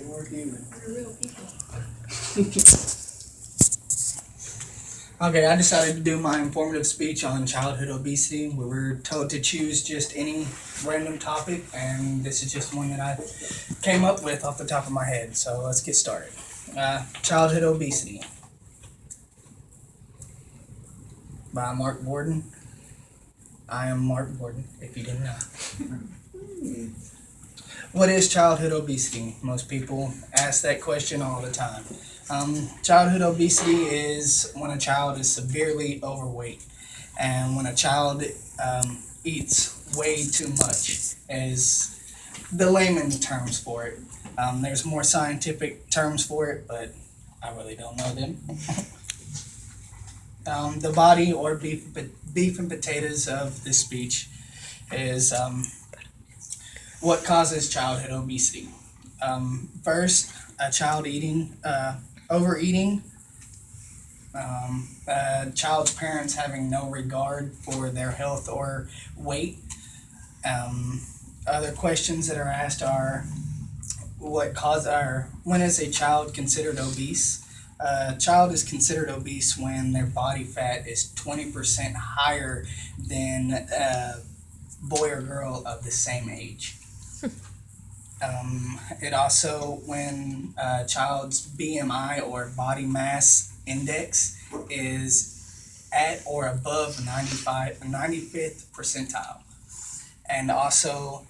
More human. We're real people. Okay, I decided to do my informative speech on childhood obesity. We were told to choose just any random topic, and this is just one that I came up with off the top of my head. So let's get started. Childhood obesity by Mark Borden. I am Mark Borden, if you didn't know. What is childhood obesity? Most people ask that question all the time. Childhood obesity is when a child is severely overweight, and when a child eats way too much, is the layman terms for it. There's more scientific terms for it, but I really don't know them. The body or beef and potatoes of this speech is what causes childhood obesity. First, a child overeating, a child's parents having no regard for their health or weight. Other questions that are asked are when is a child considered obese? A child is considered obese when their body fat is 20% higher than a boy or girl of the same age. It also, when a child's BMI or body mass index is at or above 95th percentile. And also,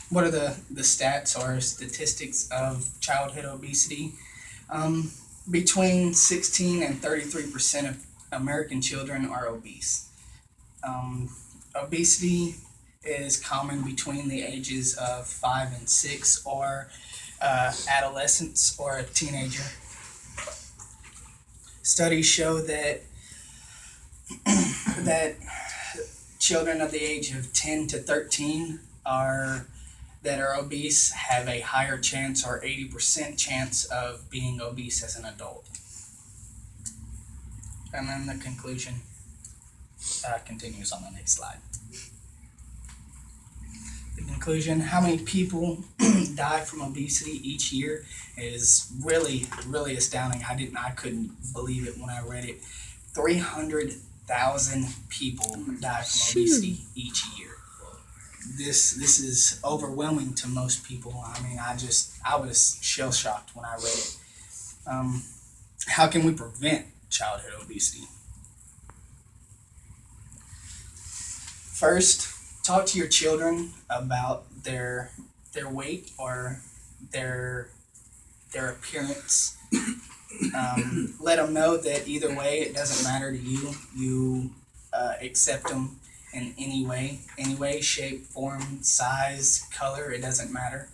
what are the stats or statistics of childhood obesity? Between 16 and 33% of American children are obese. Obesity is common between the ages of 5 and 6 or adolescence or a teenager. Studies show that children of the age of 10 to 13 that are obese have a higher chance or 80% chance of being obese as an adult. And then the conclusion continues on the next slide. The conclusion, how many people die from obesity each year is really, really astounding. I couldn't believe it when I read it. 300,000 people die from obesity each year. This is overwhelming to most people. I mean, I was shell shocked when I read it. How can we prevent childhood obesity? First, talk to your children about their weight or their appearance. Let them know that either way, it doesn't matter to you. You accept them in any way, shape, form, size, color. It doesn't matter.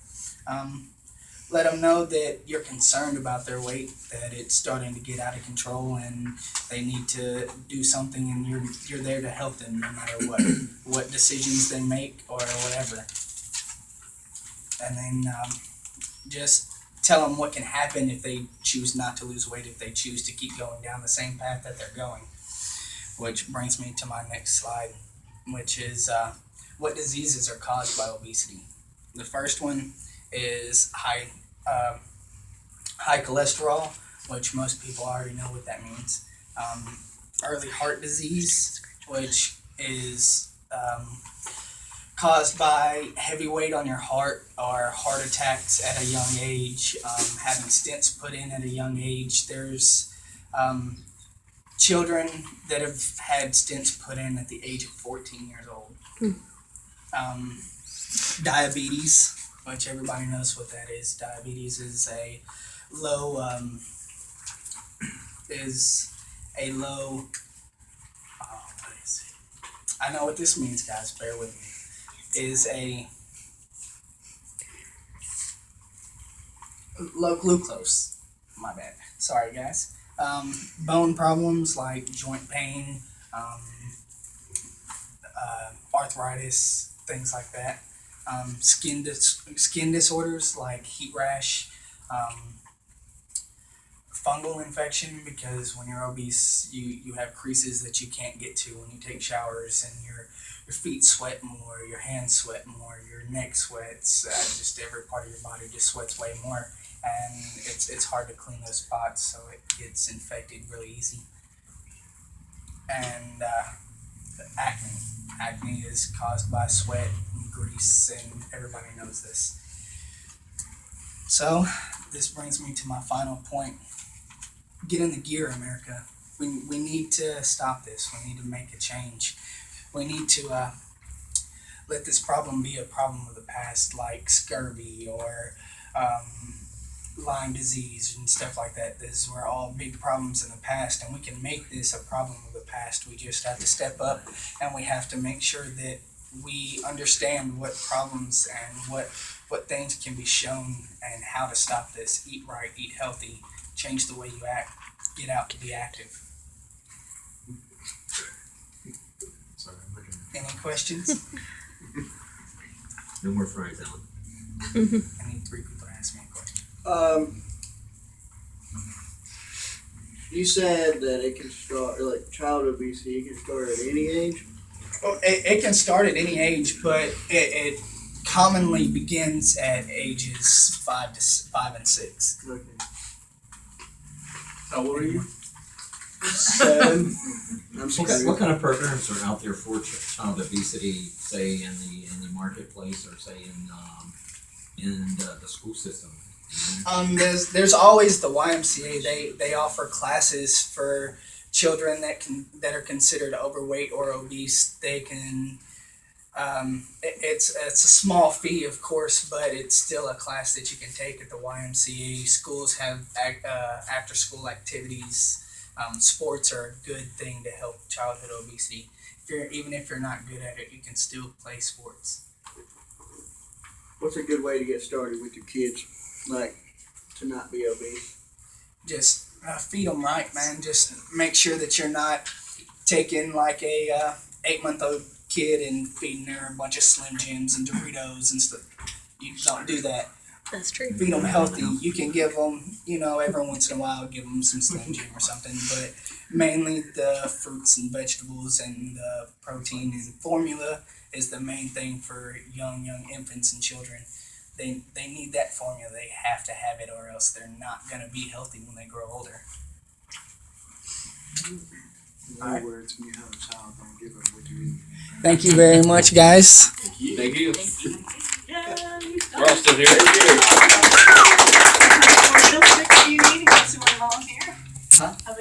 Let them know that you're concerned about their weight, that it's starting to get out of control, and they need to do something, and you're there to help them no matter what decisions they make or whatever. And then just tell them what can happen if they choose not to lose weight, if they choose to keep going down the same path that they're going. Which brings me to my next slide, which is what diseases are caused by obesity. The first one is high cholesterol, which most people already know what that means. Early heart disease, which is caused by heavy weight on your heart or heart attacks at a young age, having stents put in at a young age. There's children that have had stents put in at the age of 14 years old. Diabetes, which everybody knows what that is. Diabetes is a low what is it? I know what this means, guys, bear with me. Is a low glucose. My bad. Sorry, guys. Bone problems like joint pain, arthritis, things like that. Skin disorders like heat rash, fungal infection, because when you're obese, you have creases that you can't get to when you take showers, and your feet sweat more, your hands sweat more, your neck sweats, just every part of your body just sweats way more, and it's hard to clean those spots, so it gets infected really easy. And acne. Acne is caused by sweat and grease, and everybody knows this. So, this brings me to my final point. Get in the gear, America. We need to stop this. We need to make a change. We need to let this problem be a problem of the past, like scurvy or Lyme disease and stuff like that. These were all big problems in the past, and we can make this a problem of the past. We just have to step up, and we have to make sure that we understand what problems and what things can be shown and how to stop this. Eat right, eat healthy, change the way you act, get out to be active. Sorry, I'm looking. Any questions? No more fries, Alan. I need 3 people to ask me a question. You said that it can start, like child obesity, it can start at any age? Well, it can start at any age, but it commonly begins at ages 5 and 6. Okay. How old are you? 7. I'm sorry. What kind of programs are out there for child obesity, say in the marketplace, or say in the school system? There's always the YMCA. They offer classes for children that are considered overweight or obese. They can. It's a small fee, of course, but it's still a class that you can take at the YMCA. Schools have after school activities. Sports are a good thing to help childhood obesity. Even if you're not good at it, you can still play sports. What's a good way to get started with your kids, like to not be obese? Just feed them right, man. Just make sure that you're not taking like a 8-month-old kid and feeding her a bunch of Slim Jims and Doritos and stuff. You don't do that. That's true. Feed them healthy. You can give them, every once in a while, give them some Slim Jim or something, but mainly the fruits and vegetables and the protein and formula is the main thing for young infants and children. They need that formula. They have to have it, or else they're not going to be healthy when they grow older. In other words, when you have a child, don't give them what you eat. Thank you very much, guys. Thank you. Thank you. We're all still here.